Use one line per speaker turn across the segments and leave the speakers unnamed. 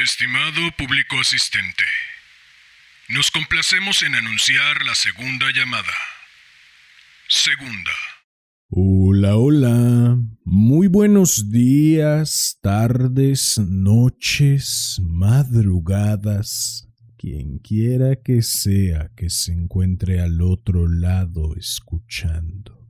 Estimado público asistente, nos complacemos en anunciar la segunda llamada. Segunda.
Hola, hola. Muy buenos días, tardes, noches, madrugadas. Quien quiera que sea que se encuentre al otro lado escuchando.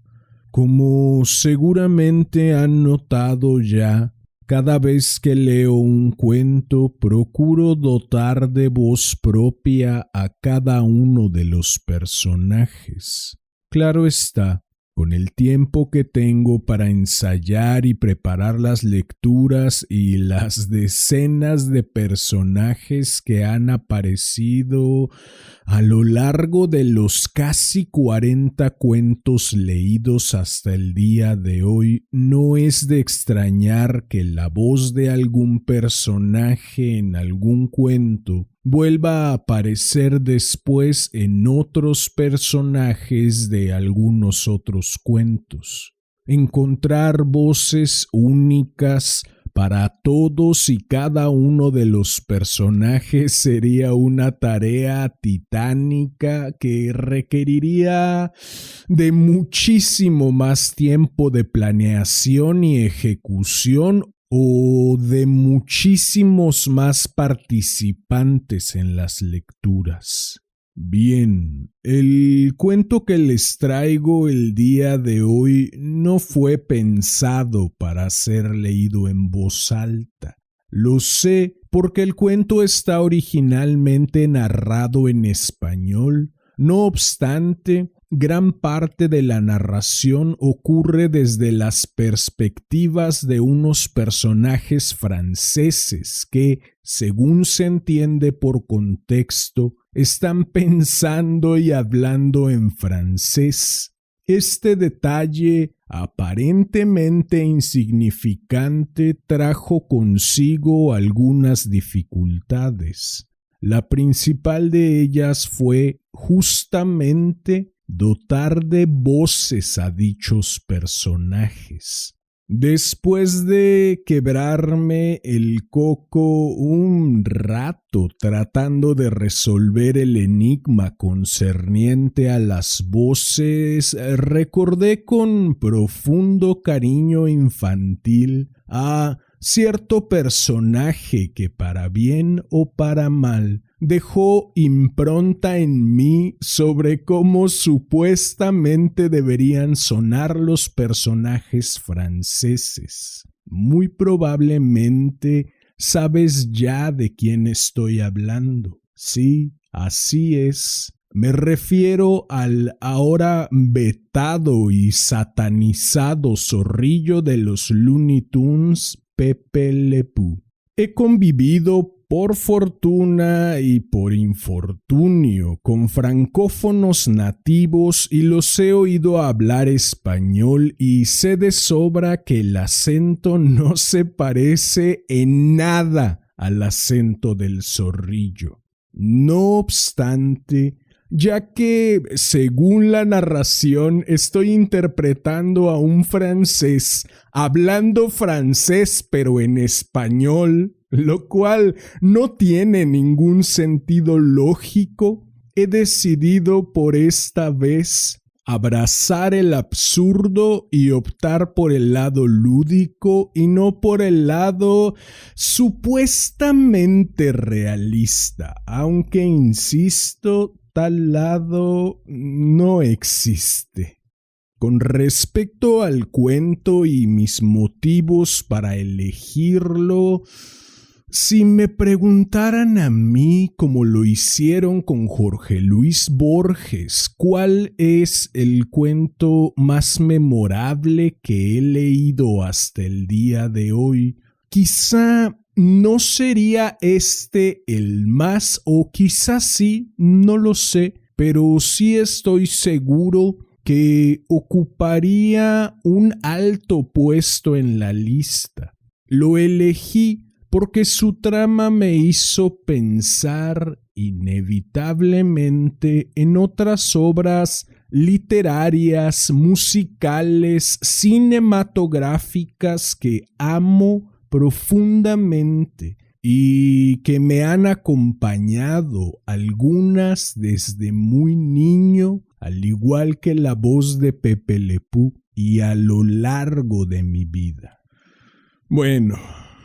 Como seguramente han notado ya, cada vez que leo un cuento procuro dotar de voz propia a cada uno de los personajes. Claro está, con el tiempo que tengo para ensayar y preparar las lecturas y las decenas de personajes que han aparecido a lo largo de los casi 40 cuentos leídos hasta el día de hoy, no es de extrañar que la voz de algún personaje en algún cuento vuelva a aparecer después en otros personajes de algunos otros cuentos. Encontrar voces únicas para todos y cada uno de los personajes sería una tarea titánica que requeriría de muchísimo más tiempo de planeación y ejecución o de muchísimos más participantes en las lecturas. Bien, el cuento que les traigo el día de hoy no fue pensado para ser leído en voz alta. Lo sé porque el cuento está originalmente narrado en español. No obstante, gran parte de la narración ocurre desde las perspectivas de unos personajes franceses que, según se entiende por contexto, están pensando y hablando en francés. Este detalle, aparentemente insignificante, trajo consigo algunas dificultades. La principal de ellas fue justamente dotar de voces a dichos personajes. Después de quebrarme el coco un rato tratando de resolver el enigma concerniente a las voces, recordé con profundo cariño infantil a cierto personaje que para bien o para mal dejó impronta en mí sobre cómo supuestamente deberían sonar los personajes franceses. Muy probablemente sabes ya de quién estoy hablando. Sí, así es. Me refiero al ahora vetado y satanizado zorrillo de los Looney Tunes, Pepe Le Pew. He convivido por fortuna y por infortunio con francófonos nativos y los he oído hablar español y sé de sobra que el acento no se parece en nada al acento del zorrillo. No obstante, ya que, según la narración, estoy interpretando a un francés hablando francés pero en español, lo cual no tiene ningún sentido lógico, he decidido por esta vez abrazar el absurdo y optar por el lado lúdico y no por el lado supuestamente realista, aunque insisto, tal lado no existe. Con respecto al cuento y mis motivos para elegirlo, si me preguntaran a mí, como lo hicieron con Jorge Luis Borges, ¿cuál es el cuento más memorable que he leído hasta el día de hoy? Quizá no sería este el más, o quizás sí, no lo sé, pero sí estoy seguro que ocuparía un alto puesto en la lista. Lo elegí porque su trama me hizo pensar inevitablemente en otras obras literarias, musicales, cinematográficas que amo profundamente y que me han acompañado algunas desde muy niño, al igual que la voz de Pepe Le Pew, y a lo largo de mi vida. Bueno,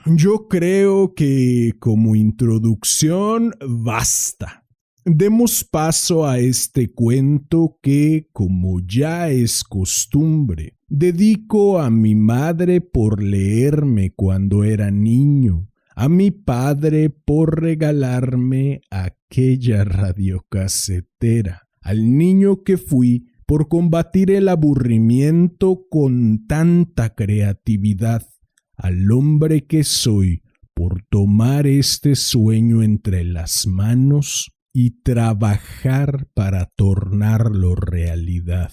yo creo que como introducción basta. Demos paso a este cuento que, como ya es costumbre, dedico a mi madre por leerme cuando era niño, a mi padre por regalarme aquella radiocasetera, al niño que fui por combatir el aburrimiento con tanta creatividad, al hombre que soy por tomar este sueño entre las manos y trabajar para tornarlo realidad.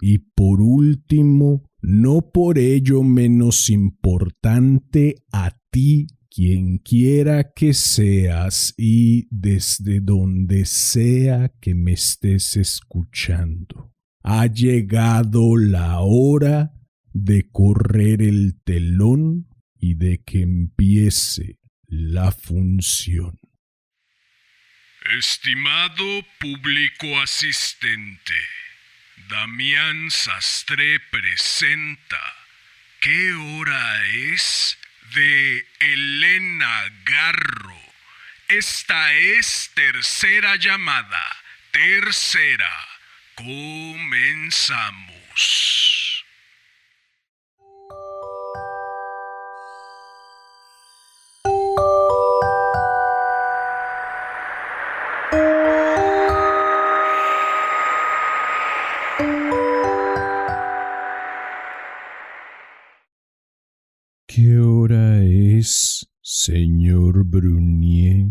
Y por último, no por ello menos importante, a ti, quien quiera que seas y desde donde sea que me estés escuchando. Ha llegado la hora de correr el telón y de que empiece la función.
Estimado público asistente, Damián Sastre presenta ¿Qué hora es? De Elena Garro. Esta es tercera llamada. Tercera. Comenzamos.
¿Qué hora es, señor Brunier?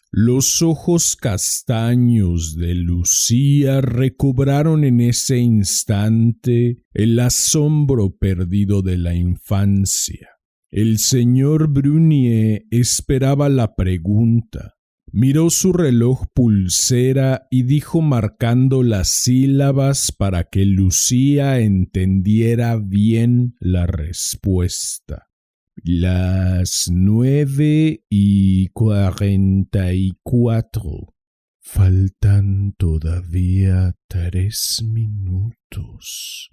Los ojos castaños de Lucía recobraron en ese instante el asombro perdido de la infancia. El señor Brunier esperaba la pregunta. Miró su reloj pulsera y dijo marcando las sílabas para que Lucía entendiera bien la respuesta. Las 9:44. Faltan todavía 3 minutos.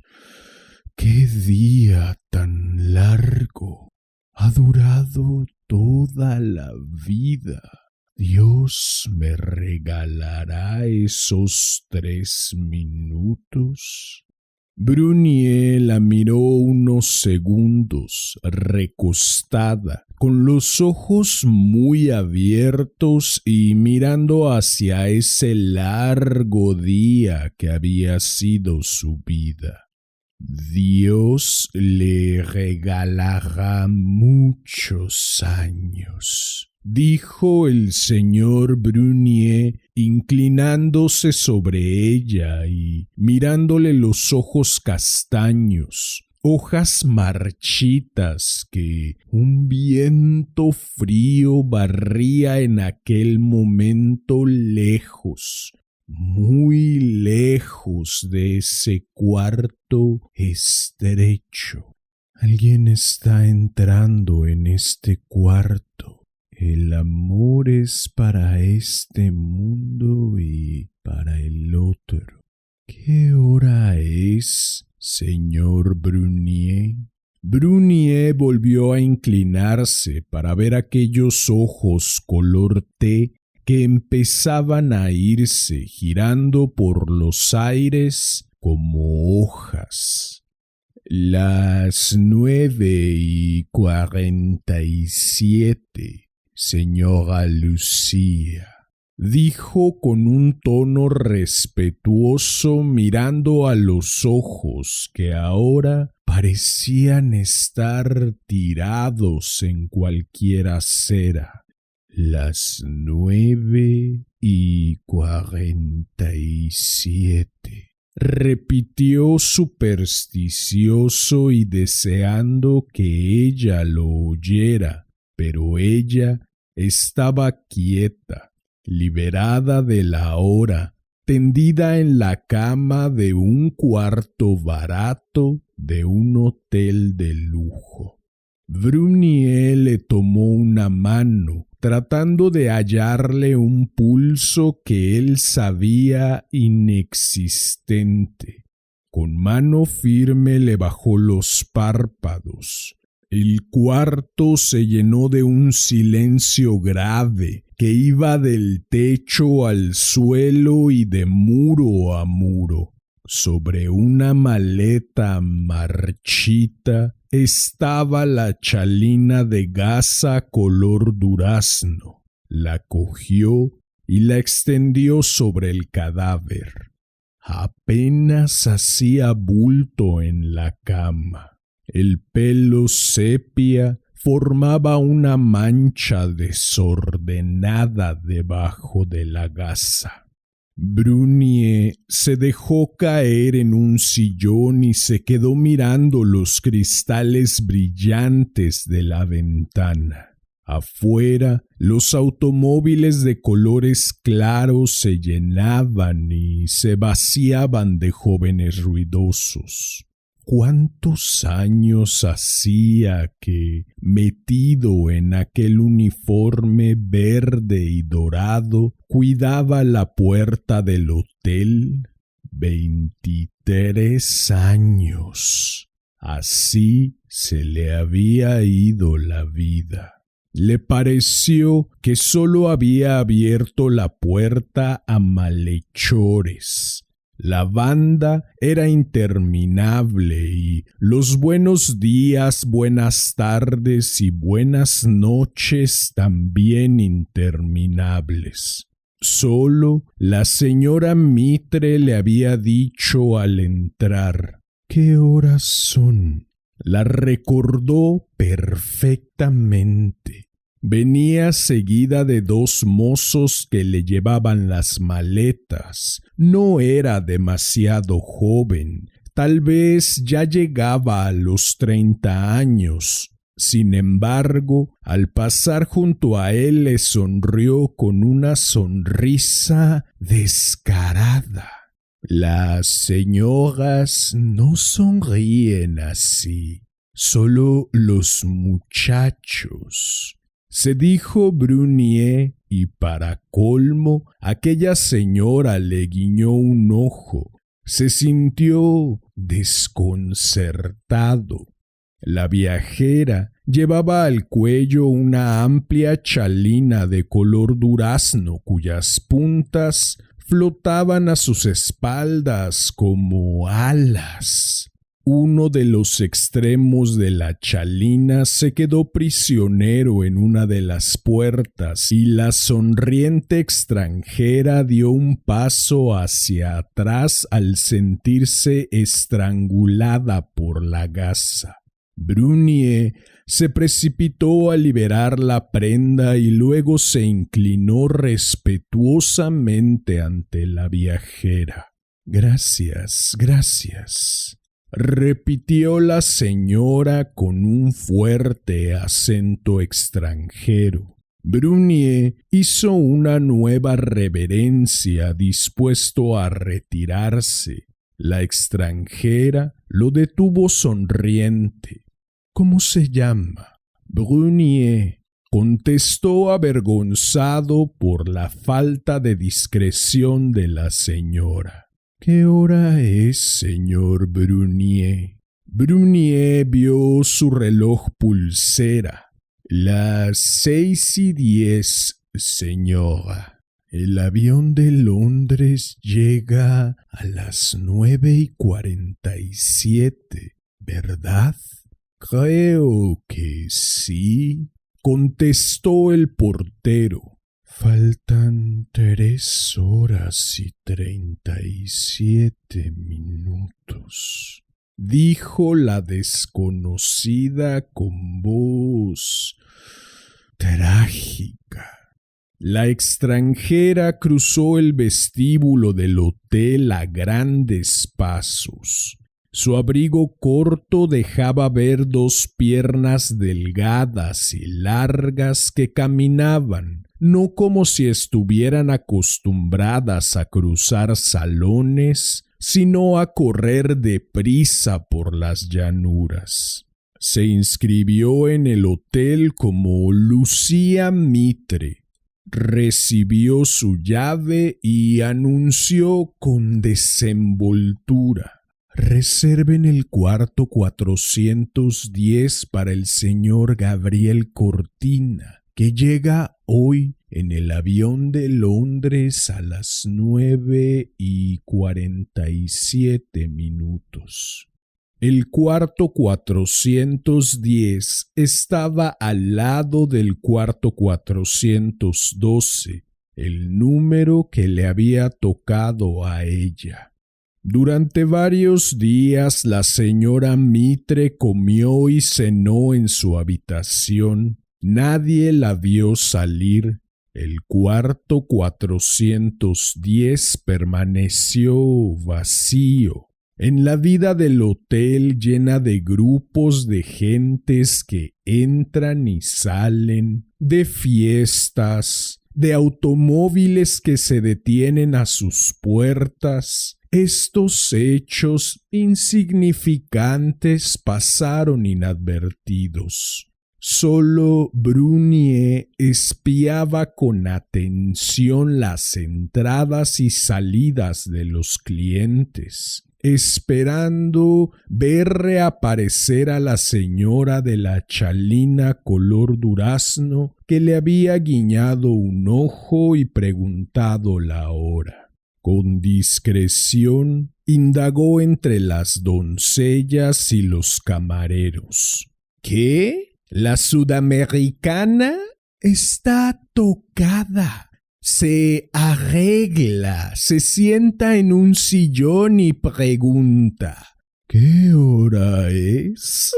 ¡Qué día tan largo! Ha durado toda la vida. ¿Dios me regalará esos 3 minutos? Brunier la miró unos segundos, recostada, con los ojos muy abiertos y mirando hacia ese largo día que había sido su vida. Dios le regalará muchos años, dijo el señor Brunier, inclinándose sobre ella y mirándole los ojos castaños, hojas marchitas que un viento frío barría en aquel momento lejos, muy lejos de ese cuarto estrecho. Alguien está entrando en este cuarto. El amor es para este mundo y para el otro. ¿Qué hora es, señor Brunier? Brunier volvió a inclinarse para ver aquellos ojos color té que empezaban a irse girando por los aires como hojas. Las 9:47. Señora Lucía, dijo con un tono respetuoso mirando a los ojos que ahora parecían estar tirados en cualquier acera. Las 9:47. Repitió supersticioso y deseando que ella lo oyera, pero ella estaba quieta, liberada de la hora, tendida en la cama de un cuarto barato de un hotel de lujo. Brunier le tomó una mano, tratando de hallarle un pulso que él sabía inexistente. Con mano firme le bajó los párpados. El cuarto se llenó de un silencio grave que iba del techo al suelo y de muro a muro. Sobre una maleta marchita estaba la chalina de gasa color durazno. La cogió y la extendió sobre el cadáver. Apenas hacía bulto en la cama. El pelo sepia formaba una mancha desordenada debajo de la gasa. Brunier se dejó caer en un sillón y se quedó mirando los cristales brillantes de la ventana. Afuera, los automóviles de colores claros se llenaban y se vaciaban de jóvenes ruidosos. ¿Cuántos años hacía que, metido en aquel uniforme verde y dorado, cuidaba la puerta del hotel? 23 años. Así se le había ido la vida. Le pareció que solo había abierto la puerta a malhechores. La banda era interminable y los buenos días, buenas tardes y buenas noches también interminables. Solo la señora Mitre le había dicho al entrar: ¿Qué horas son? La recordó perfectamente. Venía seguida de 2 mozos que le llevaban las maletas. No era demasiado joven, tal vez ya llegaba a los 30 años. Sin embargo, al pasar junto a él le sonrió con una sonrisa descarada. Las señoras no sonríen así, solo los muchachos, se dijo Brunier, y para colmo, aquella señora le guiñó un ojo. Se sintió desconcertado. La viajera llevaba al cuello una amplia chalina de color durazno cuyas puntas flotaban a sus espaldas como alas. Uno de los extremos de la chalina se quedó prisionero en una de las puertas y la sonriente extranjera dio un paso hacia atrás al sentirse estrangulada por la gasa. Brunier se precipitó a liberar la prenda y luego se inclinó respetuosamente ante la viajera. «Gracias, gracias», repitió la señora con un fuerte acento extranjero. Brunier hizo una nueva reverencia, dispuesto a retirarse. La extranjera lo detuvo sonriente. «¿Cómo se llama?» «Brunier», contestó avergonzado por la falta de discreción de la señora. «¿Qué hora es, señor Brunier?» Brunier vio su reloj pulsera. «Las 6:10, señora. El avión de Londres llega a las 9:47, ¿verdad?» «Creo que sí», contestó el portero. «Faltan 3 horas y 37 minutos», dijo la desconocida con voz trágica. La extranjera cruzó el vestíbulo del hotel a grandes pasos. Su abrigo corto dejaba ver 2 piernas delgadas y largas que caminaban, no como si estuvieran acostumbradas a cruzar salones, sino a correr deprisa por las llanuras. Se inscribió en el hotel como Lucía Mitre. Recibió su llave y anunció con desenvoltura: reserven el cuarto 410 para el señor Gabriel Cortina, que llega hoy en el avión de Londres a las 9:47. El cuarto 410 estaba al lado del cuarto 412, el número que le había tocado a ella. Durante varios días la señora Mitre comió y cenó en su habitación. Nadie la vio salir. El cuarto 410 permaneció vacío. En la vida del hotel, llena de grupos de gentes que entran y salen, de fiestas, de automóviles que se detienen a sus puertas, estos hechos insignificantes pasaron inadvertidos. Solo Brunier espiaba con atención las entradas y salidas de los clientes, esperando ver reaparecer a la señora de la chalina color durazno que le había guiñado un ojo y preguntado la hora. Con discreción indagó entre las doncellas y los camareros. ¿Qué? ¿La sudamericana? Está tocada. Se arregla, se sienta en un sillón y pregunta: ¿qué hora es?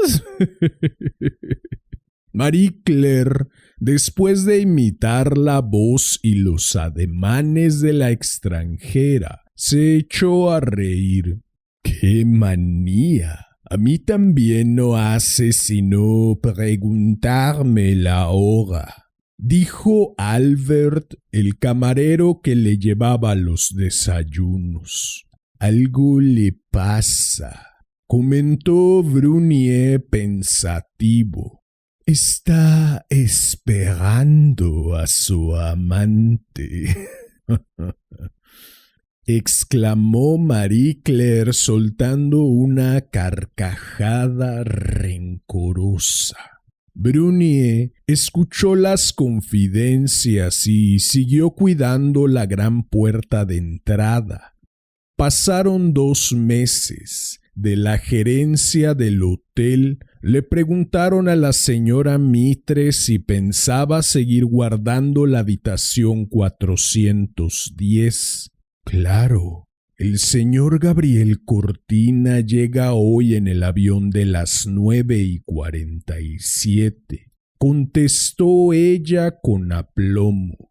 Marie Claire, después de imitar la voz y los ademanes de la extranjera, se echó a reír. ¡Qué manía! A mí también no hace sino preguntarme la hora, dijo Albert, el camarero que le llevaba los desayunos. Algo le pasa, comentó Brunier pensativo. Está esperando a su amante. Exclamó Marie Claire soltando una carcajada rencorosa. Brunier escuchó las confidencias y siguió cuidando la gran puerta de entrada. Pasaron 2 meses. De la gerencia del hotel le preguntaron a la señora Mitre si pensaba seguir guardando la habitación 410. Claro, el señor Gabriel Cortina llega hoy en el avión de las 9:47, contestó ella con aplomo.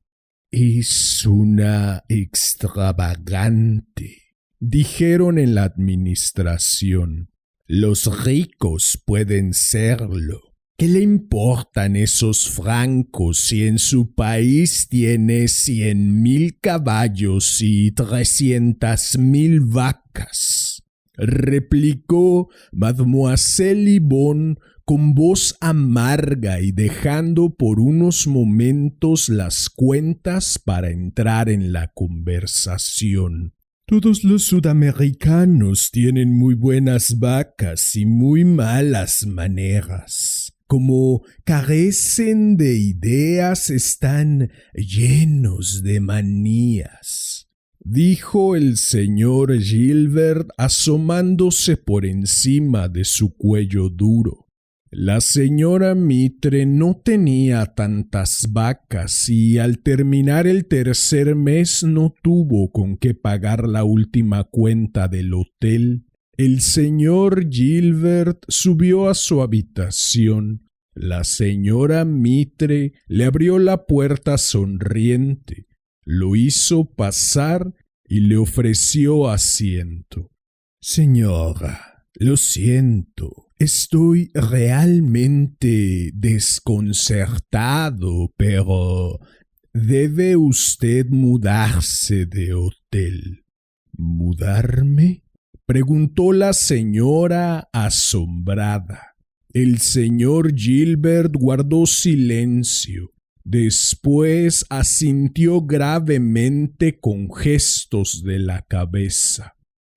Es una extravagante, dijeron en la administración. Los ricos pueden serlo. ¿Qué le importan esos francos si en su país tiene 100,000 caballos y 300,000 vacas? Replicó Mademoiselle Yvonne con voz amarga y dejando por unos momentos las cuentas para entrar en la conversación. Todos los sudamericanos tienen muy buenas vacas y muy malas maneras. Como carecen de ideas, están llenos de manías, dijo el señor Gilbert asomándose por encima de su cuello duro. La señora Mitre no tenía tantas vacas y al terminar el tercer mes no tuvo con qué pagar la última cuenta del hotel. El señor Gilbert subió a su habitación. La señora Mitre le abrió la puerta sonriente, lo hizo pasar y le ofreció asiento. Señora, lo siento, estoy realmente desconcertado, pero debe usted mudarse de hotel. ¿Mudarme?, preguntó la señora asombrada. El señor Gilbert guardó silencio. Después asintió gravemente con gestos de la cabeza.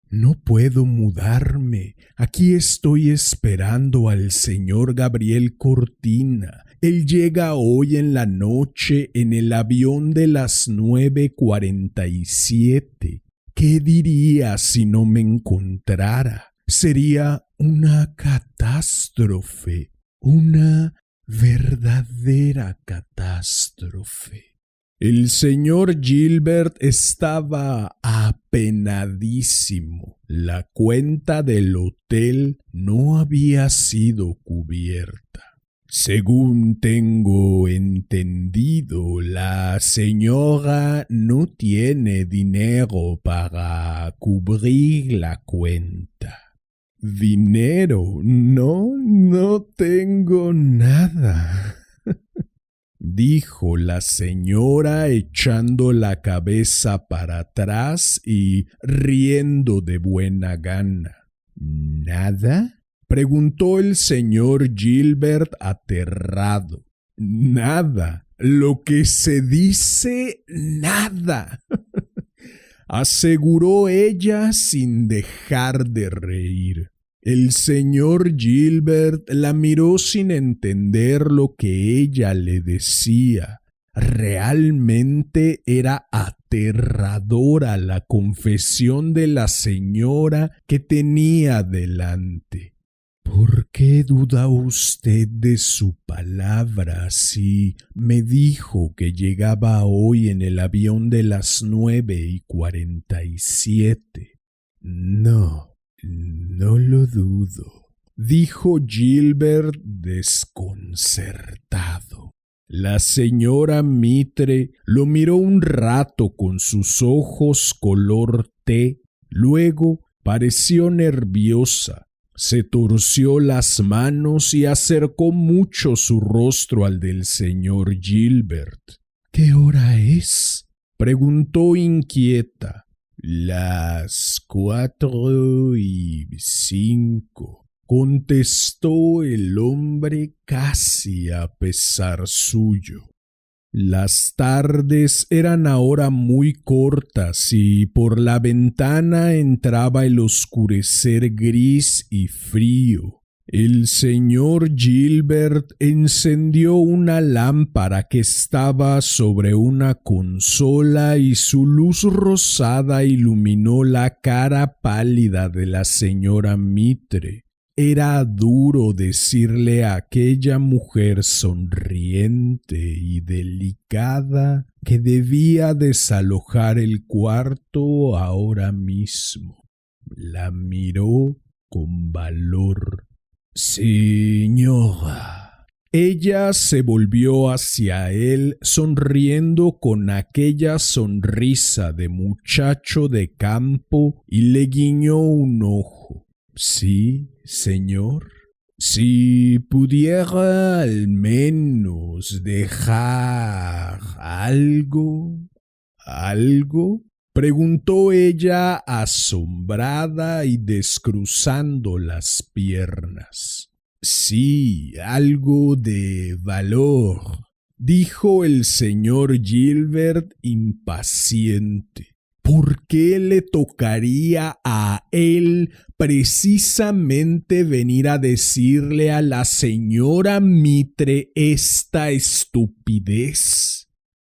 No puedo mudarme. Aquí estoy esperando al señor Gabriel Cortina. Él llega hoy en la noche en el avión de las 9:47. ¿Qué diría si no me encontrara? Sería una catástrofe, una verdadera catástrofe. El señor Gilbert estaba apenadísimo. La cuenta del hotel no había sido cubierta. Según tengo entendido, la señora no tiene dinero para cubrir la cuenta. ¿Dinero? No tengo nada, dijo la señora echando la cabeza para atrás y riendo de buena gana. ¿Nada? Preguntó el señor Gilbert aterrado. Nada, lo que se dice nada, aseguró ella sin dejar de reír. El señor Gilbert la miró sin entender lo que ella le decía. Realmente era aterradora la confesión de la señora que tenía delante. ¿Por qué duda usted de su palabra si me dijo que llegaba hoy en el avión de las 9:47? No lo dudo, dijo Gilbert desconcertado. La señora Mitre lo miró un rato con sus ojos color té, luego pareció nerviosa. Se torció las manos y acercó mucho su rostro al del señor Gilbert. ¿Qué hora es?, preguntó inquieta. Las 4:05, contestó el hombre casi a pesar suyo. Las tardes eran ahora muy cortas y por la ventana entraba el oscurecer gris y frío. El señor Gilbert encendió una lámpara que estaba sobre una consola y su luz rosada iluminó la cara pálida de la señora Mitre. Era duro decirle a aquella mujer sonriente y delicada que debía desalojar el cuarto ahora mismo. La miró con valor. Señora. Ella se volvió hacia él sonriendo con aquella sonrisa de muchacho de campo y le guiñó un ojo. Sí, señor. Si pudiera al menos dejar algo, preguntó ella asombrada y descruzando las piernas. Sí, algo de valor, dijo el señor Gilbert impaciente. ¿Por qué le tocaría a él precisamente venir a decirle a la señora Mitre esta estupidez?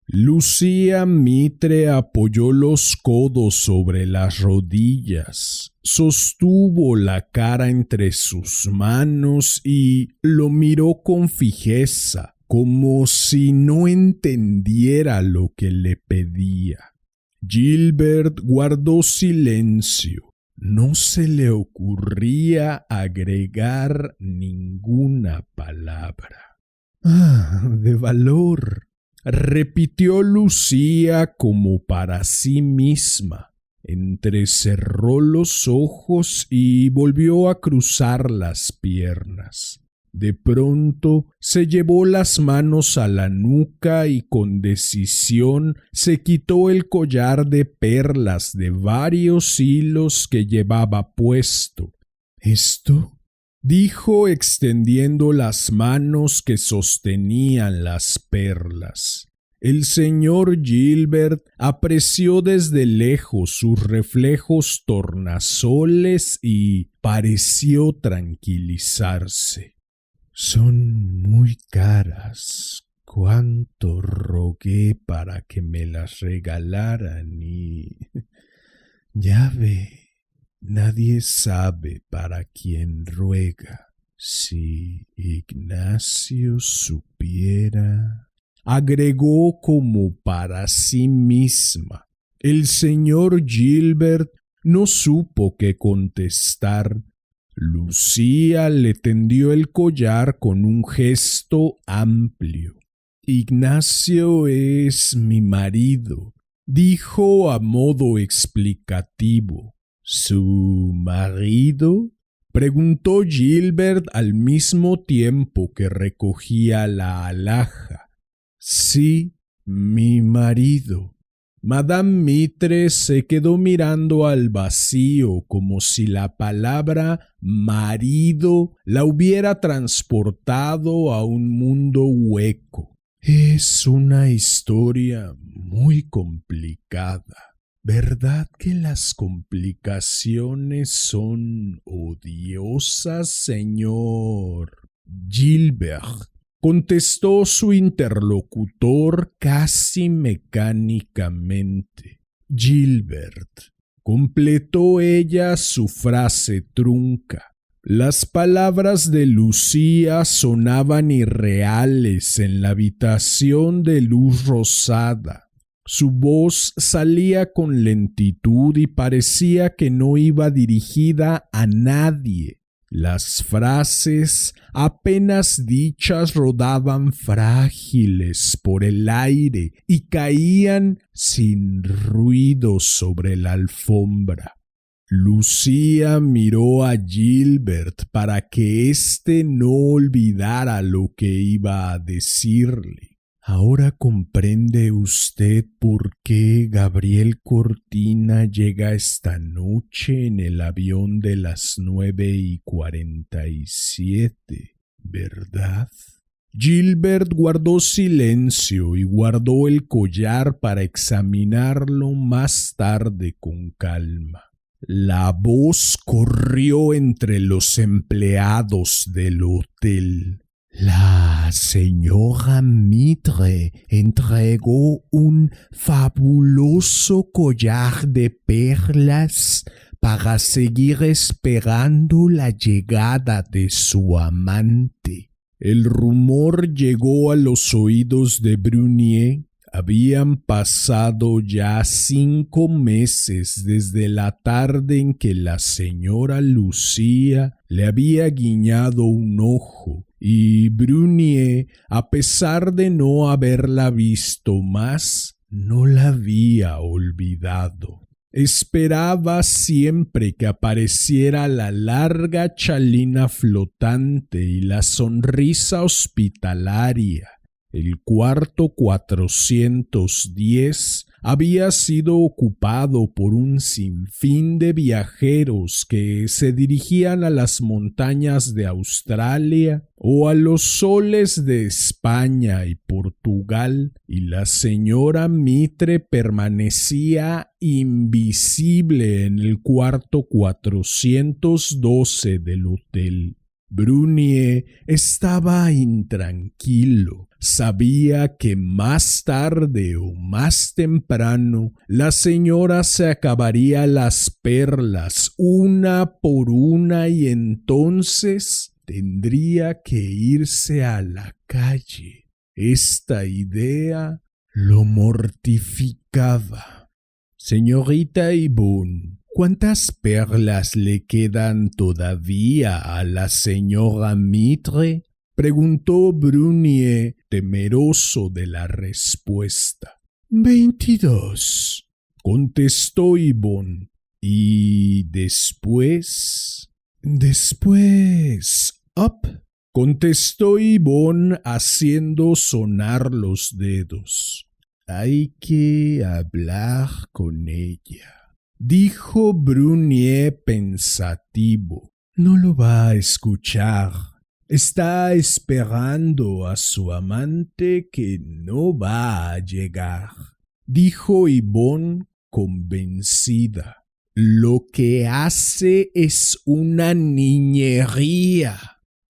Lucía Mitre apoyó los codos sobre las rodillas, sostuvo la cara entre sus manos y lo miró con fijeza, como si no entendiera lo que le pedía. Gilbert guardó silencio. No se le ocurría agregar ninguna palabra. De valor, repitió Lucía como para sí misma. Entrecerró los ojos y volvió a cruzar las piernas. De pronto se llevó las manos a la nuca y con decisión se quitó el collar de perlas de varios hilos que llevaba puesto. ¿Esto dijo extendiendo las manos que sostenían las perlas. El señor Gilbert apreció desde lejos sus reflejos tornasoles y pareció tranquilizarse. Son muy caras. Cuánto rogué para que me las regalaran y... Ya ve, nadie sabe para quién ruega. Si Ignacio supiera... agregó como para sí misma. El señor Gilbert no supo qué contestar. Lucía le tendió el collar con un gesto amplio. Ignacio es mi marido, dijo a modo explicativo. ¿Su marido? Preguntó Gilbert al mismo tiempo que recogía la alhaja. Sí, mi marido. Madame Mitre se quedó mirando al vacío como si la palabra marido la hubiera transportado a un mundo hueco. Es una historia muy complicada. ¿Verdad que las complicaciones son odiosas, señor Gilbert? Contestó su interlocutor casi mecánicamente. Gilbert. Completó ella su frase trunca. Las palabras de Lucía sonaban irreales en la habitación de luz rosada. Su voz salía con lentitud y parecía que no iba dirigida a nadie. Las frases apenas dichas rodaban frágiles por el aire y caían sin ruido sobre la alfombra. Lucía miró a Gilbert para que éste no olvidara lo que iba a decirle. Ahora comprende usted por qué Gabriel Cortina llega esta noche en el avión de las 9:47, ¿verdad? Gilbert guardó silencio y guardó el collar para examinarlo más tarde con calma. La voz corrió entre los empleados del hotel. La señora Mitre entregó un fabuloso collar de perlas para seguir esperando la llegada de su amante. El rumor llegó a los oídos de Brunier. Habían pasado ya 5 meses desde la tarde en que la señora Lucía le había guiñado un ojo, y Brunier, a pesar de no haberla visto más, no la había olvidado. Esperaba siempre que apareciera la larga chalina flotante y la sonrisa hospitalaria. El cuarto 410 había sido ocupado por un sinfín de viajeros que se dirigían a las montañas de Australia o a los soles de España y Portugal, y la señora Mitre permanecía invisible en el cuarto 412 del hotel. Brunier estaba intranquilo. Sabía que más tarde o más temprano la señora se acabaría las perlas una por una y entonces tendría que irse a la calle. Esta idea lo mortificaba. Señorita Yvonne, ¿cuántas perlas le quedan todavía a la señora Mitre? Preguntó Brunier, temeroso de la respuesta. 22, contestó Yvonne. ¿Y después? Después, up, contestó Yvonne haciendo sonar los dedos. Hay que hablar con ella, dijo Brunier pensativo. No lo va a escuchar. Está esperando a su amante que no va a llegar, dijo Yvonne convencida. Lo que hace es una niñería,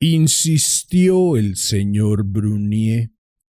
insistió el señor Brunier.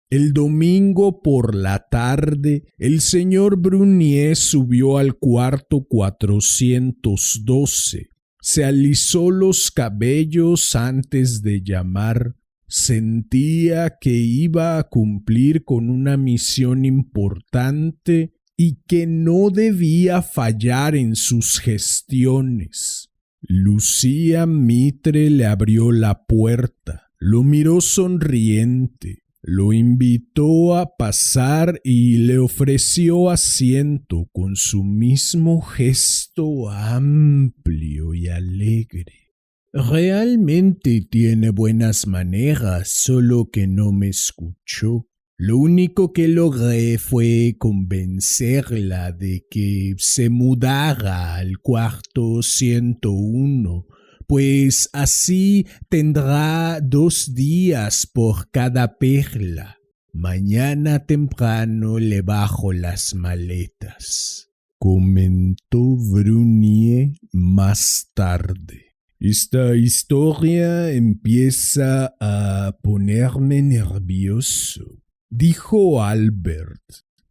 El domingo por la tarde, el señor Brunier subió al cuarto 412. Se alisó los cabellos antes de llamar. Sentía que iba a cumplir con una misión importante y que no debía fallar en sus gestiones. Lucía Mitre le abrió la puerta, lo miró sonriente, lo invitó a pasar y le ofreció asiento con su mismo gesto amplio y alegre. Realmente tiene buenas maneras, solo que no me escuchó. Lo único que logré fue convencerla de que se mudara al cuarto 101, pues así tendrá 2 días por cada perla. Mañana temprano le bajo las maletas, comentó Brunier más tarde. Esta historia empieza a ponerme nervioso, dijo Albert.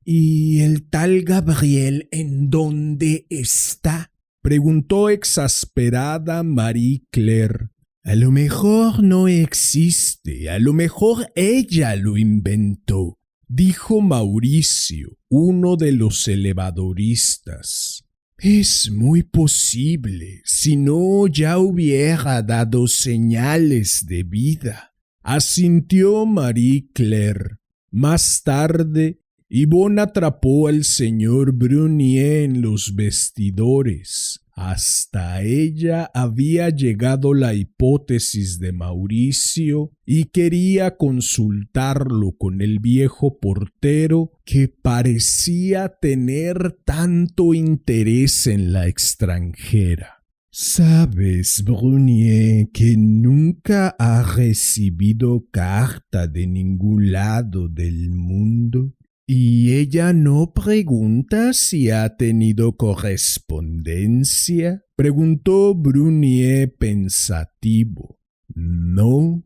¿Y el tal Gabriel en dónde está?, preguntó exasperada Marie Claire. A lo mejor no existe, a lo mejor ella lo inventó, dijo Mauricio, uno de los elevadoristas. Es muy posible, si no ya hubiera dado señales de vida, asintió Marie Claire. Más tarde, Yvonne atrapó al señor Brunier en los vestidores. Hasta ella había llegado la hipótesis de Mauricio y quería consultarlo con el viejo portero que parecía tener tanto interés en la extranjera. ¿Sabes, Brunier, que nunca ha recibido carta de ningún lado del mundo? ¿Y ella no pregunta si ha tenido correspondencia?, preguntó Brunier pensativo. No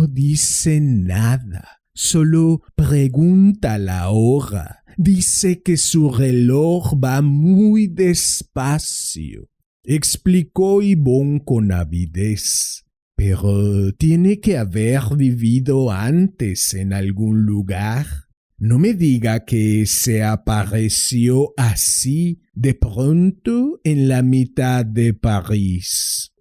dice nada, solo pregunta la hora. Dice que su reloj va muy despacio, explicó Yvonne con avidez. Pero tiene que haber vivido antes en algún lugar. No me diga que se apareció así de pronto en la mitad de París.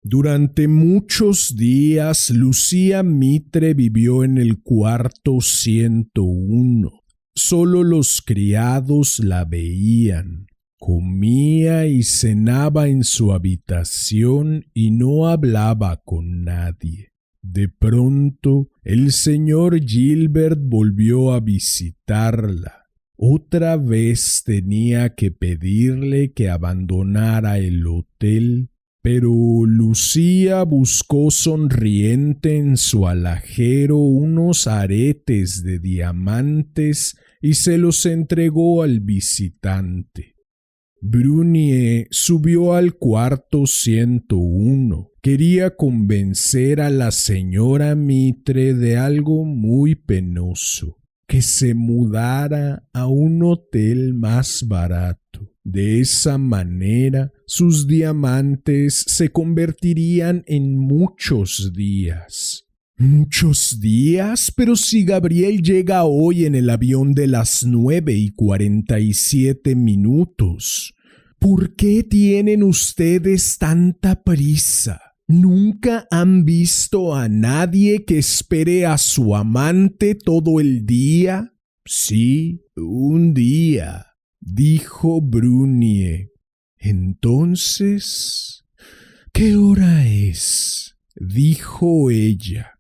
Durante muchos días, Lucía Mitre vivió en el cuarto 101. Solo los criados la veían. Comía y cenaba en su habitación y no hablaba con nadie. De pronto, el señor Gilbert volvió a visitarla. Otra vez tenía que pedirle que abandonara el hotel, pero Lucía buscó sonriente en su alajero unos aretes de diamantes y se los entregó al visitante. Brunier subió al cuarto 101. Quería convencer a la señora Mitre de algo muy penoso, que se mudara a un hotel más barato. De esa manera, sus diamantes se convertirían en muchos días. ¿Muchos días? Pero si Gabriel llega hoy en el avión de las 9:47. ¿Por qué tienen ustedes tanta prisa? ¿Nunca han visto a nadie que espere a su amante todo el día? Sí, un día, dijo Brunier. Entonces, ¿qué hora es?, dijo ella.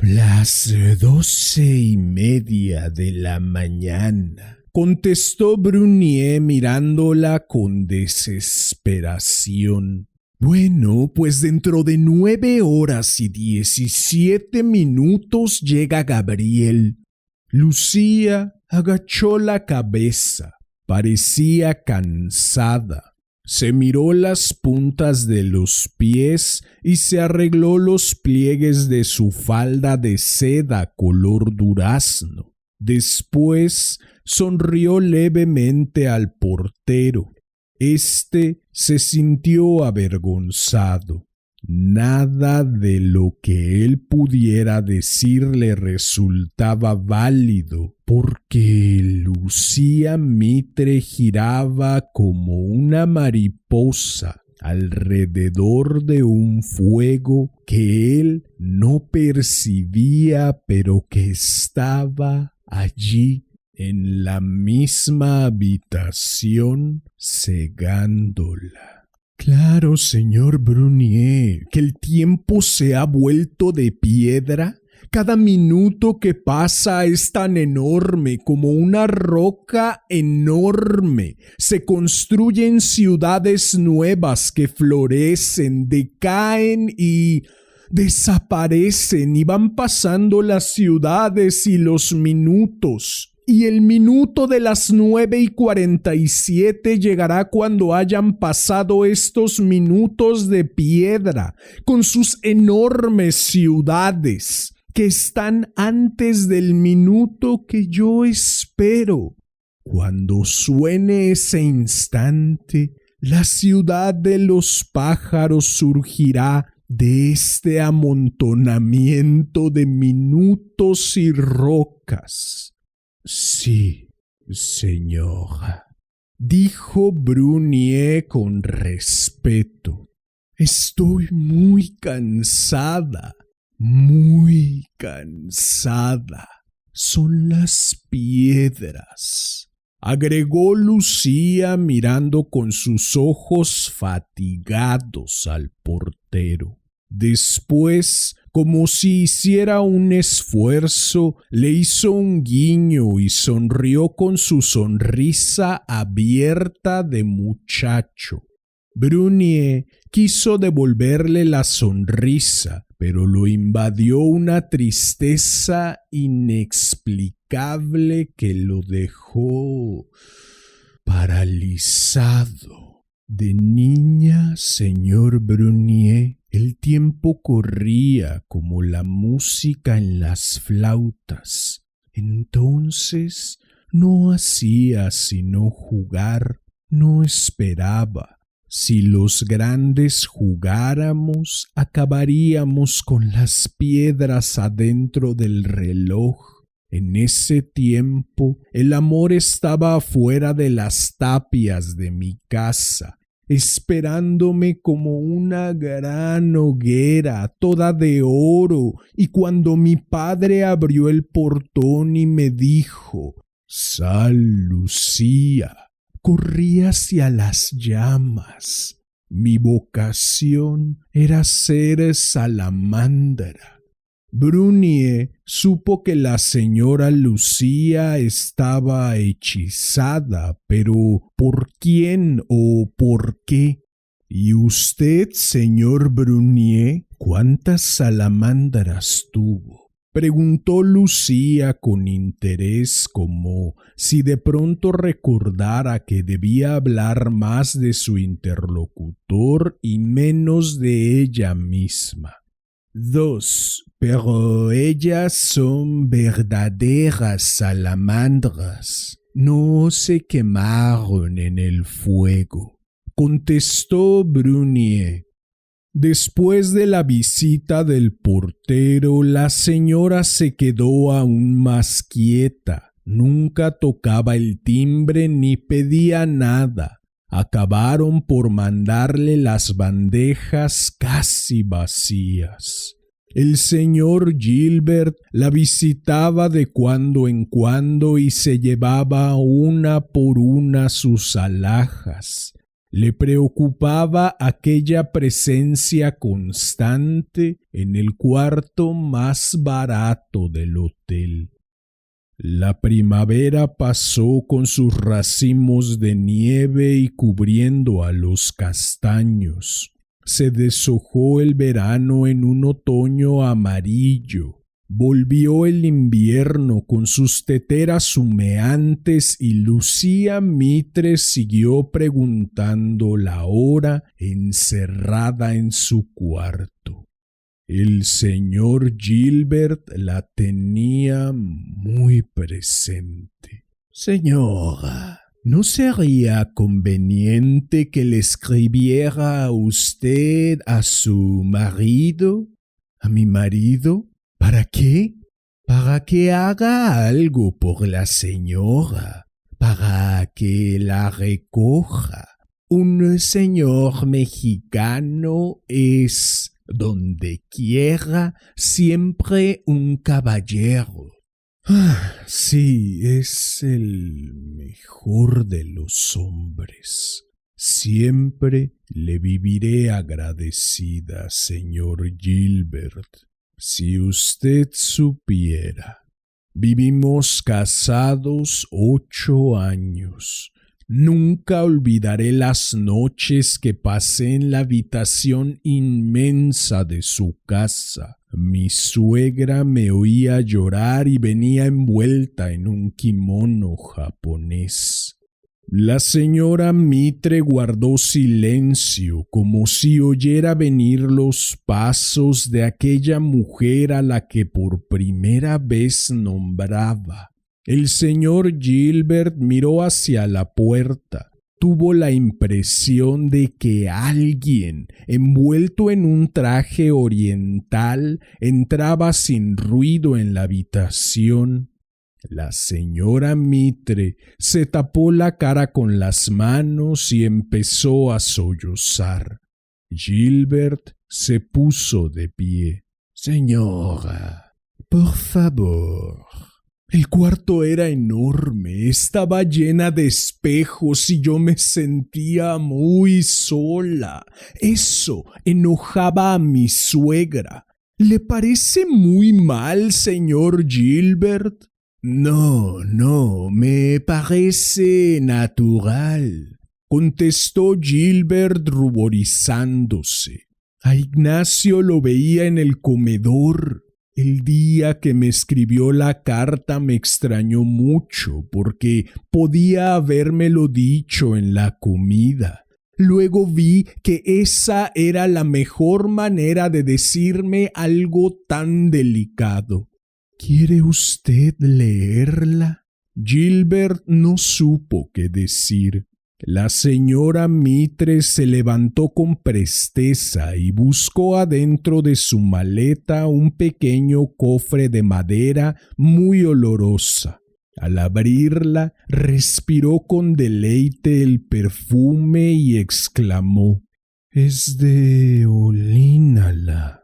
Las 12:30 de la mañana, contestó Brunier mirándola con desesperación. Bueno, pues dentro de 9 horas y 17 minutos llega Gabriel. Lucía agachó la cabeza. Parecía cansada. Se miró las puntas de los pies y se arregló los pliegues de su falda de seda color durazno. Después sonrió levemente al portero. Este se sintió avergonzado. Nada de lo que él pudiera decirle resultaba válido, porque Lucía Mitre giraba como una mariposa alrededor de un fuego que él no percibía, pero que estaba allí en la misma habitación cegándola. Claro, señor Brunier, que el tiempo se ha vuelto de piedra. Cada minuto que pasa es tan enorme como una roca enorme. Se construyen ciudades nuevas que florecen, decaen y desaparecen, y van pasando las ciudades y los minutos. Y el minuto de las 9:47 llegará cuando hayan pasado estos minutos de piedra, con sus enormes ciudades, que están antes del minuto que yo espero. Cuando suene ese instante, la ciudad de los pájaros surgirá de este amontonamiento de minutos y rocas. Sí, señora, dijo Brunier con respeto. Estoy muy cansada, muy cansada. Son las piedras, agregó Lucía mirando con sus ojos fatigados al portero. Después, como si hiciera un esfuerzo, le hizo un guiño y sonrió con su sonrisa abierta de muchacho. Brunier quiso devolverle la sonrisa, pero lo invadió una tristeza inexplicable que lo dejó paralizado. De niña, señor Brunier, el tiempo corría como la música en las flautas. Entonces no hacía sino jugar, no esperaba. Si los grandes jugáramos, acabaríamos con las piedras adentro del reloj. En ese tiempo, el amor estaba afuera de las tapias de mi casa, esperándome como una gran hoguera toda de oro, y cuando mi padre abrió el portón y me dijo: «Sal, Lucía», corrí hacia las llamas. Mi vocación era ser salamandra. Brunier supo que la señora Lucía estaba hechizada, pero ¿por quién o por qué? ¿Y usted, señor Brunier, cuántas salamandras tuvo?, preguntó Lucía con interés, como si de pronto recordara que debía hablar más de su interlocutor y menos de ella misma. 2, pero ellas son verdaderas salamandras. No se quemaron en el fuego, contestó Brunier. Después de la visita del portero, la señora se quedó aún más quieta. Nunca tocaba el timbre ni pedía nada. Acabaron por mandarle las bandejas casi vacías. El señor Gilbert la visitaba de cuando en cuando y se llevaba una por una sus alhajas. Le preocupaba aquella presencia constante en el cuarto más barato del hotel. La primavera pasó con sus racimos de nieve y cubriendo a los castaños. Se deshojó el verano en un otoño amarillo. Volvió el invierno con sus teteras humeantes y Lucía Mitre siguió preguntando la hora encerrada en su cuarto. El señor Gilbert la tenía muy presente. Señora, ¿no sería conveniente que le escribiera usted a su marido? ¿A mi marido? ¿Para qué? Para que haga algo por la señora, para que la recoja. Un señor mexicano es, donde quiera, siempre un caballero. Sí, es el mejor de los hombres. Siempre le viviré agradecida, señor Gilbert. Si usted supiera, vivimos casados 8 años. Nunca olvidaré las noches que pasé en la habitación inmensa de su casa. Mi suegra me oía llorar y venía envuelta en un kimono japonés. La señora Mitre guardó silencio, como si oyera venir los pasos de aquella mujer a la que por primera vez nombraba. El señor Gilbert miró hacia la puerta. Tuvo la impresión de que alguien, envuelto en un traje oriental, entraba sin ruido en la habitación. La señora Mitre se tapó la cara con las manos y empezó a sollozar. Gilbert se puso de pie. Señora, por favor. El cuarto era enorme, estaba llena de espejos y yo me sentía muy sola. Eso enojaba a mi suegra. ¿Le parece muy mal, señor Gilbert? No, me parece natural, contestó Gilbert ruborizándose. A Ignacio lo veía en el comedor. El día que me escribió la carta me extrañó mucho porque podía habérmelo dicho en la comida. Luego vi que esa era la mejor manera de decirme algo tan delicado. ¿Quiere usted leerla? Gilbert no supo qué decir. La señora Mitre se levantó con presteza y buscó adentro de su maleta un pequeño cofre de madera muy olorosa. Al abrirla, respiró con deleite el perfume y exclamó: «Es de Olínala».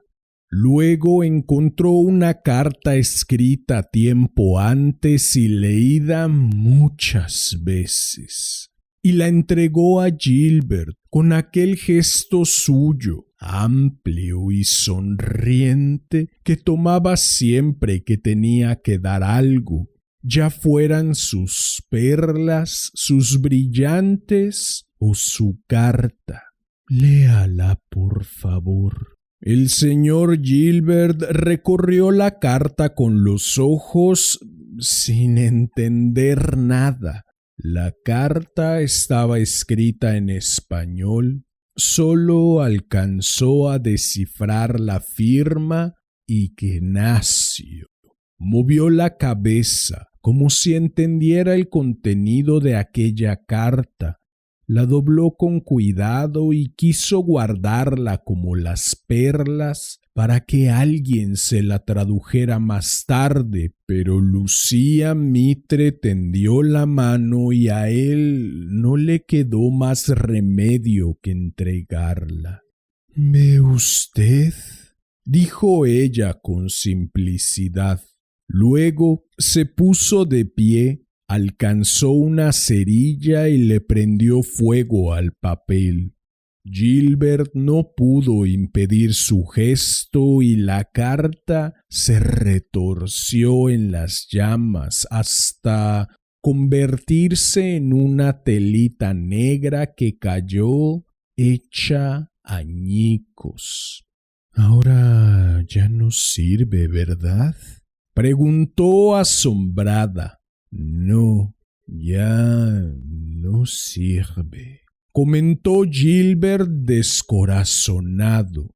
Luego encontró una carta escrita tiempo antes y leída muchas veces, y la entregó a Gilbert con aquel gesto suyo, amplio y sonriente, que tomaba siempre que tenía que dar algo, ya fueran sus perlas, sus brillantes o su carta. Léala, por favor. El señor Gilbert recorrió la carta con los ojos sin entender nada. La carta estaba escrita en español. Solo alcanzó a descifrar la firma Ignacio. Movió la cabeza como si entendiera el contenido de aquella carta. La dobló con cuidado y quiso guardarla como las perlas para que alguien se la tradujera más tarde, pero Lucía Mitre tendió la mano y a él no le quedó más remedio que entregarla. «¿Ve usted?», dijo ella con simplicidad. Luego se puso de pie, alcanzó una cerilla y le prendió fuego al papel. Gilbert no pudo impedir su gesto y la carta se retorció en las llamas hasta convertirse en una telita negra que cayó hecha añicos. Ahora ya no sirve, ¿verdad? Preguntó asombrada. No, ya no sirve, comentó Gilbert descorazonado.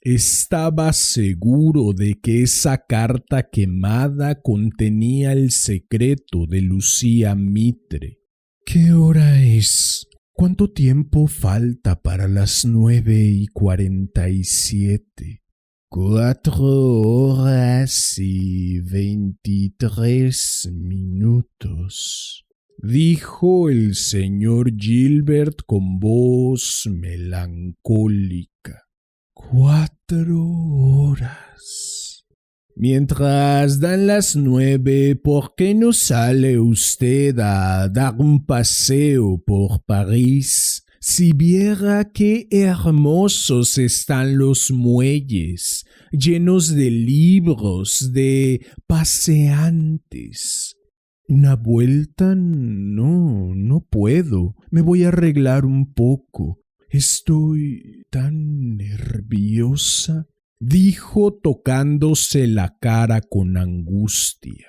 Estaba seguro de que esa carta quemada contenía el secreto de Lucía Mitre. ¿Qué hora es? ¿Cuánto tiempo falta para las 9:47? 4:23, dijo el señor Gilbert con voz melancólica. 4 horas. Mientras dan las 9, ¿por qué no sale usted a dar un paseo por París? Si viera qué hermosos están los muelles, llenos de libros, de paseantes. ¿Una vuelta? No puedo. Me voy a arreglar un poco. Estoy tan nerviosa, dijo tocándose la cara con angustia.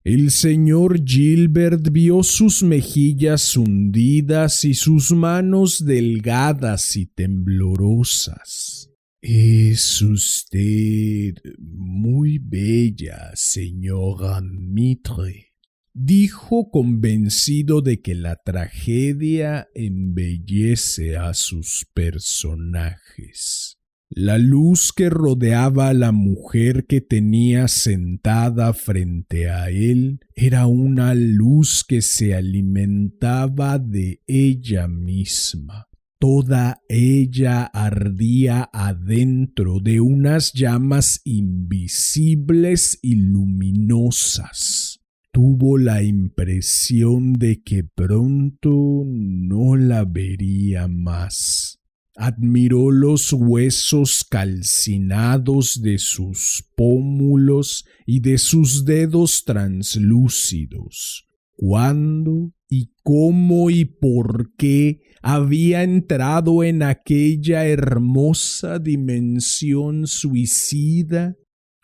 El señor Gilbert vio sus mejillas hundidas y sus manos delgadas y temblorosas. Es usted muy bella, señora Mitre, dijo convencido de que la tragedia embellece a sus personajes. La luz que rodeaba a la mujer que tenía sentada frente a él era una luz que se alimentaba de ella misma. Toda ella ardía adentro de unas llamas invisibles y luminosas. Tuvo la impresión de que pronto no la vería más. Admiró los huesos calcinados de sus pómulos y de sus dedos translúcidos. ¿Cuándo y cómo y por qué había entrado en aquella hermosa dimensión suicida?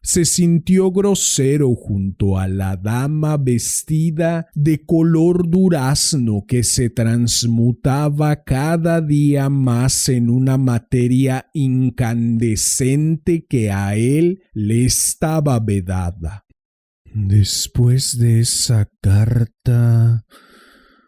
Se sintió grosero junto a la dama vestida de color durazno que se transmutaba cada día más en una materia incandescente que a él le estaba vedada. Después de esa carta,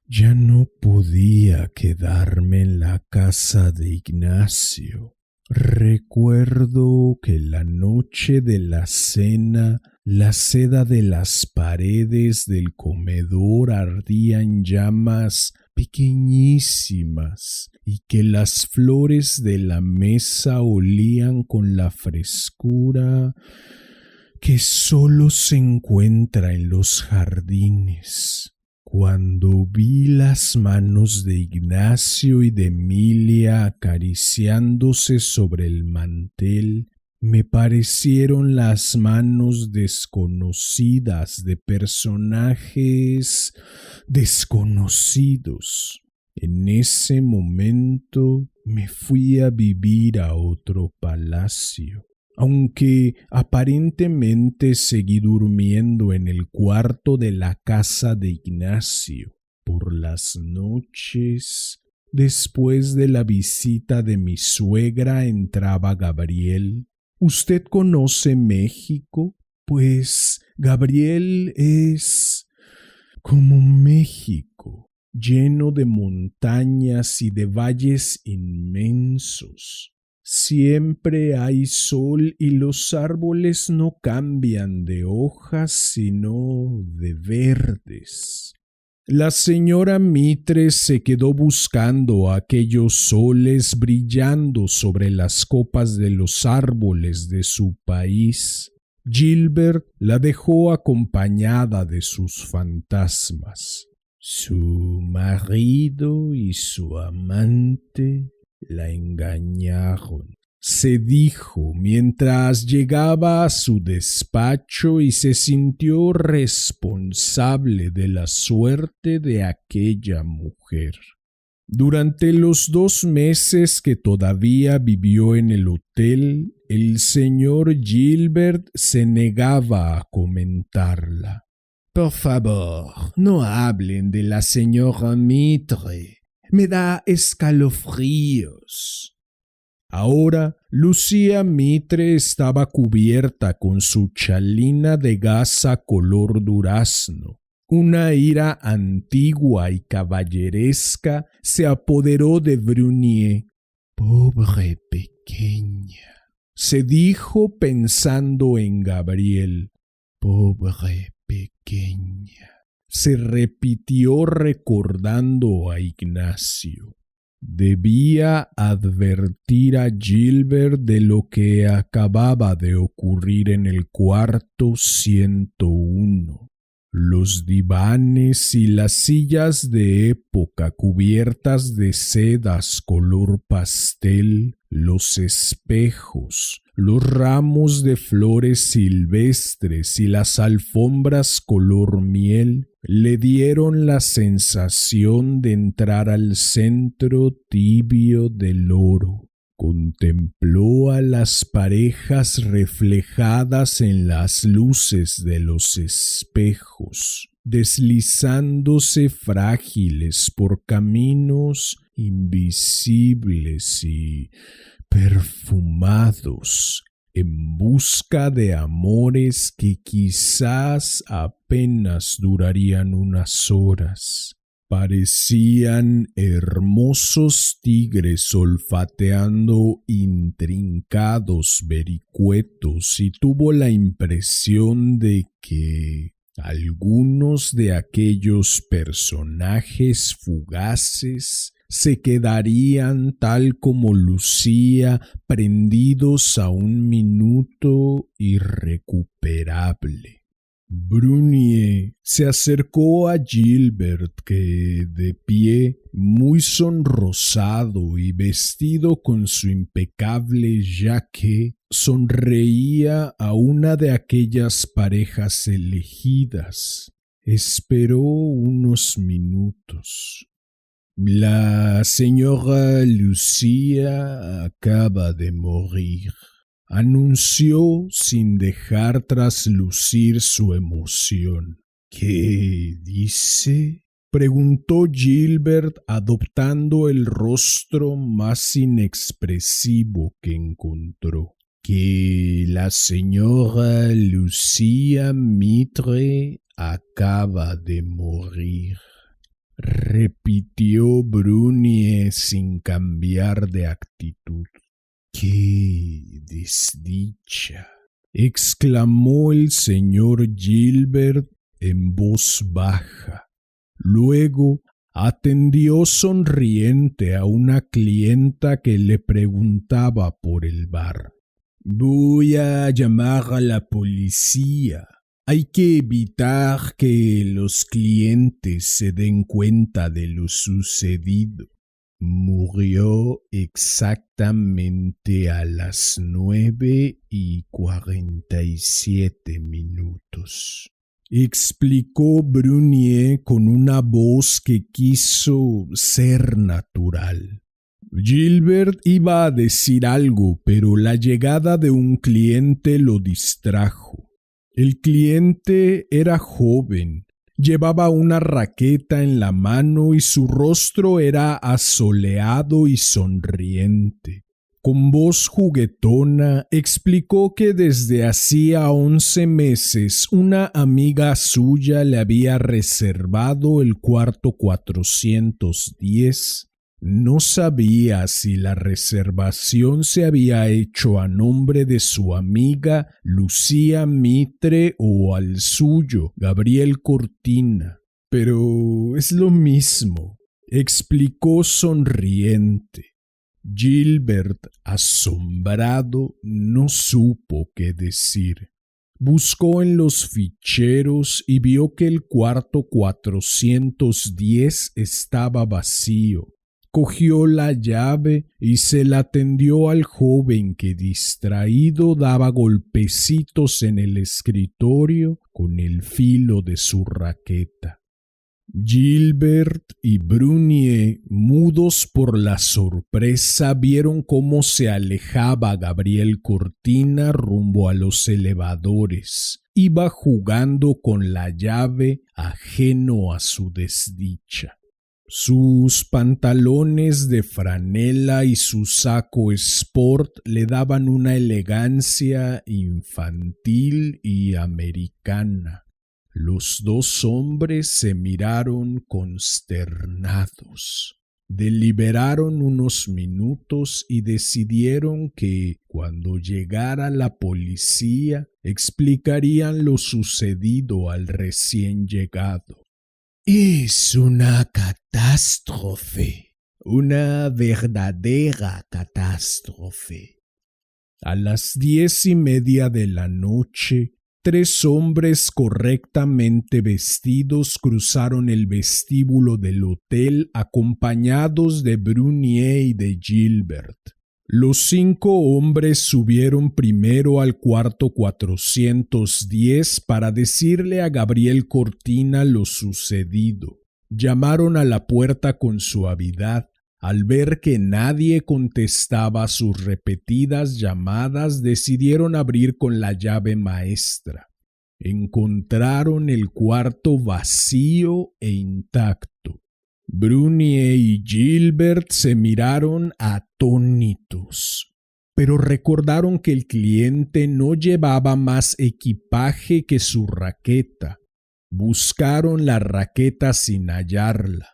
ya no podía quedarme en la casa de Ignacio. Recuerdo que la noche de la cena, la seda de las paredes del comedor ardía en llamas pequeñísimas y que las flores de la mesa olían con la frescura que solo se encuentra en los jardines. Cuando vi las manos de Ignacio y de Emilia acariciándose sobre el mantel, me parecieron las manos desconocidas de personajes desconocidos. En ese momento me fui a vivir a otro palacio. Aunque aparentemente seguí durmiendo en el cuarto de la casa de Ignacio, por las noches, después de la visita de mi suegra, entraba Gabriel. ¿Usted conoce México? Pues Gabriel es como México, lleno de montañas y de valles inmensos. Siempre hay sol y los árboles no cambian de hojas sino de verdes. La señora Mitre se quedó buscando aquellos soles brillando sobre las copas de los árboles de su país. Gilbert la dejó acompañada de sus fantasmas. Su marido y su amante la engañaron, se dijo mientras llegaba a su despacho y se sintió responsable de la suerte de aquella mujer. Durante los 2 meses que todavía vivió en el hotel, el señor Gilbert se negaba a comentarla. Por favor, no hablen de la señora Mitre. Me da escalofríos. Ahora, Lucía Mitre estaba cubierta con su chalina de gasa color durazno. Una ira antigua y caballeresca se apoderó de Brunier. «Pobre pequeña», se dijo pensando en Gabriel. «Pobre pequeña», se repitió recordando a Ignacio. Debía advertir a Gilbert de lo que acababa de ocurrir en el cuarto 101. Los divanes y las sillas de época cubiertas de sedas color pastel, los espejos, los ramos de flores silvestres y las alfombras color miel le dieron la sensación de entrar al centro tibio del oro. Contempló a las parejas reflejadas en las luces de los espejos, deslizándose frágiles por caminos invisibles y perfumados, en busca de amores que quizás apenas durarían unas horas. Parecían hermosos tigres olfateando intrincados vericuetos y tuvo la impresión de que algunos de aquellos personajes fugaces se quedarían tal como Lucía, prendidos a un minuto irrecuperable. Brunier se acercó a Gilbert que, de pie, muy sonrosado y vestido con su impecable jaque, sonreía a una de aquellas parejas elegidas. Esperó unos minutos. «La señora Lucía acaba de morir», anunció sin dejar traslucir su emoción. «¿Qué dice?», preguntó Gilbert, adoptando el rostro más inexpresivo que encontró. «Que la señora Lucía Mitre acaba de morir», repitió Brunier sin cambiar de actitud. «¡Qué desdicha!», exclamó el señor Gilbert en voz baja. Luego atendió sonriente a una clienta que le preguntaba por el bar. «Voy a llamar a la policía. Hay que evitar que los clientes se den cuenta de lo sucedido». Murió exactamente a las 9:47, explicó Brunier con una voz que quiso ser natural. Gilbert iba a decir algo, pero la llegada de un cliente lo distrajo. El cliente era joven. Llevaba una raqueta en la mano y su rostro era asoleado y sonriente. Con voz juguetona explicó que desde hacía 11 meses una amiga suya le había reservado el cuarto 410. No sabía si la reservación se había hecho a nombre de su amiga Lucía Mitre o al suyo, Gabriel Cortina. «Pero es lo mismo», explicó sonriente. Gilbert, asombrado, no supo qué decir. Buscó en los ficheros y vio que el cuarto 410 estaba vacío. Cogió la llave y se la tendió al joven que, distraído, daba golpecitos en el escritorio con el filo de su raqueta. Gilbert y Brunier, mudos por la sorpresa, vieron cómo se alejaba Gabriel Cortina rumbo a los elevadores. Iba jugando con la llave, ajeno a su desdicha. Sus pantalones de franela y su saco sport le daban una elegancia infantil y americana. Los dos hombres se miraron consternados. Deliberaron unos minutos y decidieron que, cuando llegara la policía, explicarían lo sucedido al recién llegado. Es una catástrofe, una verdadera catástrofe. A las 10:30 de la noche, 3 hombres correctamente vestidos cruzaron el vestíbulo del hotel acompañados de Brunier y de Gilbert. Los 5 hombres subieron primero al cuarto 410 para decirle a Gabriel Cortina lo sucedido. Llamaron a la puerta con suavidad. Al ver que nadie contestaba a sus repetidas llamadas, decidieron abrir con la llave maestra. Encontraron el cuarto vacío e intacto. Brunier y Gilbert se miraron atónitos, pero recordaron que el cliente no llevaba más equipaje que su raqueta. Buscaron la raqueta sin hallarla.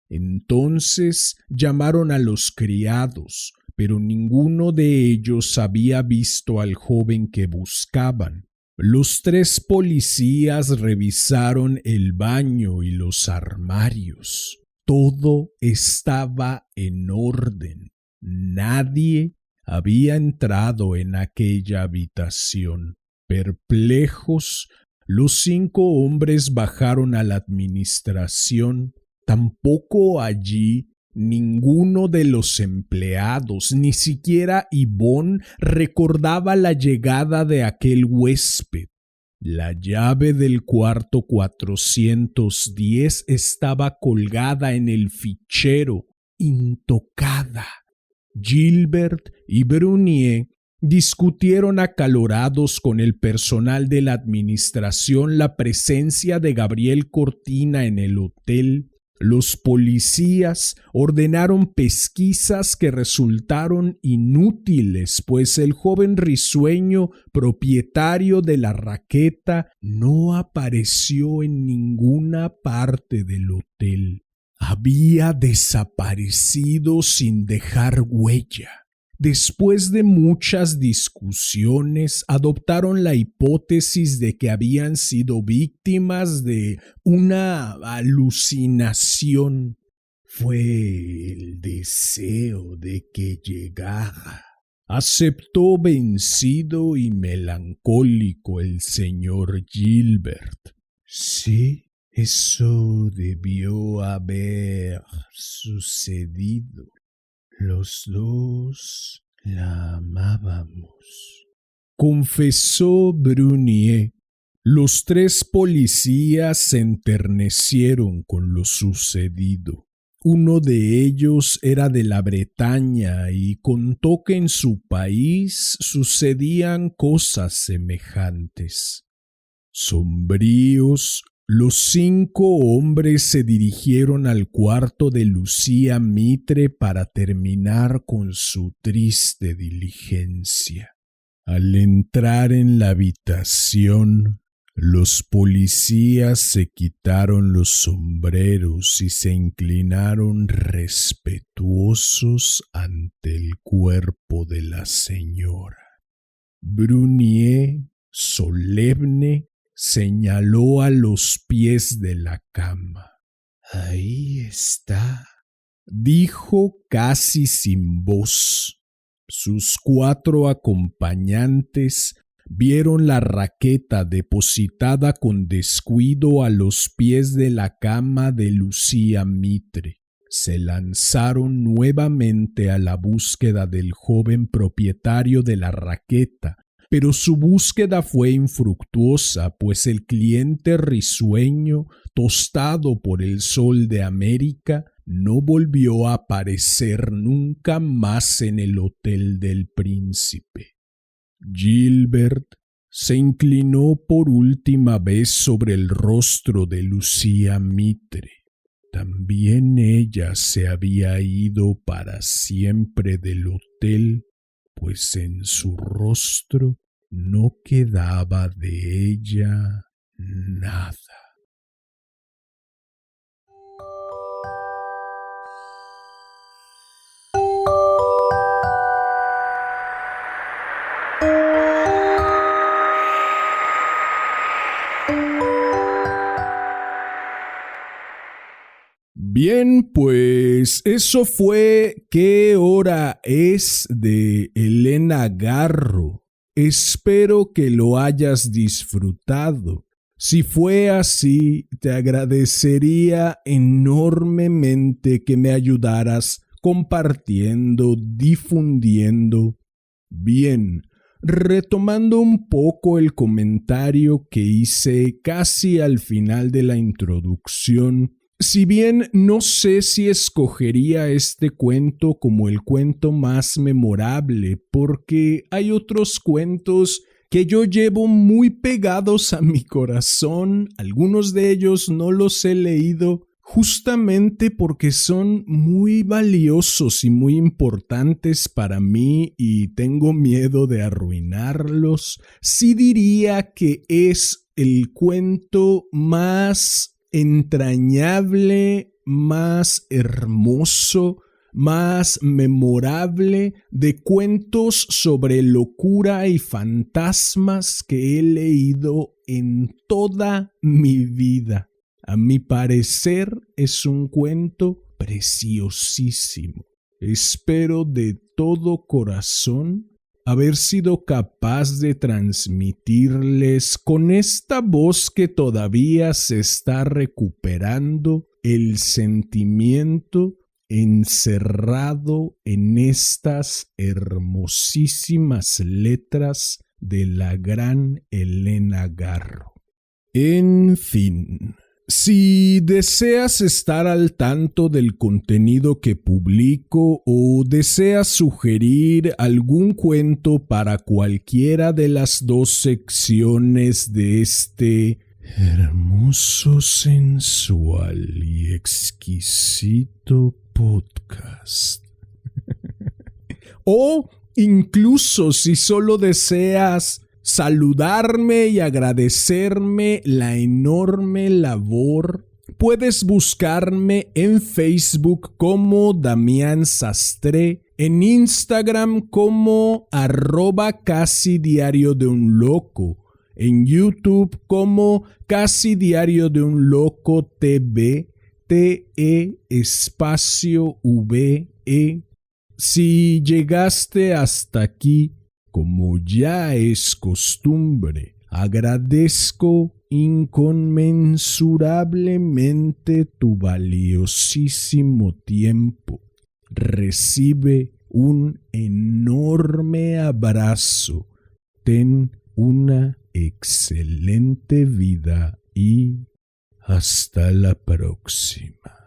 Entonces llamaron a los criados, pero ninguno de ellos había visto al joven que buscaban. Los 3 policías revisaron el baño y los armarios. Todo estaba en orden. Nadie había entrado en aquella habitación. Perplejos, los 5 hombres bajaron a la administración. Tampoco allí ninguno de los empleados, ni siquiera Yvonne, recordaba la llegada de aquel huésped. La llave del cuarto 410 estaba colgada en el fichero, intocada. Gilbert y Brunier discutieron acalorados con el personal de la administración la presencia de Gabriel Cortina en el hotel. Los policías ordenaron pesquisas que resultaron inútiles, pues el joven risueño, propietario de la raqueta, no apareció en ninguna parte del hotel. Había desaparecido sin dejar huella. Después de muchas discusiones, adoptaron la hipótesis de que habían sido víctimas de una alucinación. Fue el deseo de que llegara. Aceptó vencido y melancólico el señor Gilbert. Sí, eso debió haber sucedido. Los dos la amábamos, confesó Brunier. Los 3 policías se enternecieron con lo sucedido. Uno de ellos era de la Bretaña y contó que en su país sucedían cosas semejantes. Sombríos, los 5 hombres se dirigieron al cuarto de Lucía Mitre para terminar con su triste diligencia. Al entrar en la habitación, los policías se quitaron los sombreros y se inclinaron respetuosos ante el cuerpo de la señora. Brunier, solemne, señaló a los pies de la cama. Ahí está, dijo casi sin voz. Sus 4 acompañantes vieron la raqueta depositada con descuido a los pies de la cama de Lucía Mitre. Se lanzaron nuevamente a la búsqueda del joven propietario de la raqueta, pero su búsqueda fue infructuosa, pues el cliente risueño, tostado por el sol de América, no volvió a aparecer nunca más en el Hotel del Príncipe. Gilbert se inclinó por última vez sobre el rostro de Lucía Mitre. También ella se había ido para siempre del hotel, pues en su rostro no quedaba de ella nada. Bien, pues eso fue ¿Qué hora es? De Elena Garro. Espero que lo hayas disfrutado. Si fue así, te agradecería enormemente que me ayudaras compartiendo, difundiendo. Bien, retomando un poco el comentario que hice casi al final de la introducción, si bien no sé si escogería este cuento como el cuento más memorable, porque hay otros cuentos que yo llevo muy pegados a mi corazón, algunos de ellos no los he leído justamente porque son muy valiosos y muy importantes para mí y tengo miedo de arruinarlos. Sí diría que es el cuento más entrañable, más hermoso, más memorable de cuentos sobre locura y fantasmas que he leído en toda mi vida. A mi parecer es un cuento preciosísimo. Espero de todo corazón haber sido capaz de transmitirles con esta voz que todavía se está recuperando el sentimiento encerrado en estas hermosísimas letras de la gran Elena Garro. En fin, si deseas estar al tanto del contenido que publico o deseas sugerir algún cuento para cualquiera de las dos secciones de este hermoso, sensual y exquisito podcast, o incluso si solo deseas saludarme y agradecerme la enorme labor, puedes buscarme en Facebook como Damián Sastre, en Instagram como @casidiariodeunloco, en YouTube como Casi Diario de un Loco TV, TE_VE. Si llegaste hasta aquí, como ya es costumbre, agradezco inconmensurablemente tu valiosísimo tiempo. Recibe un enorme abrazo. Ten una excelente vida y hasta la próxima.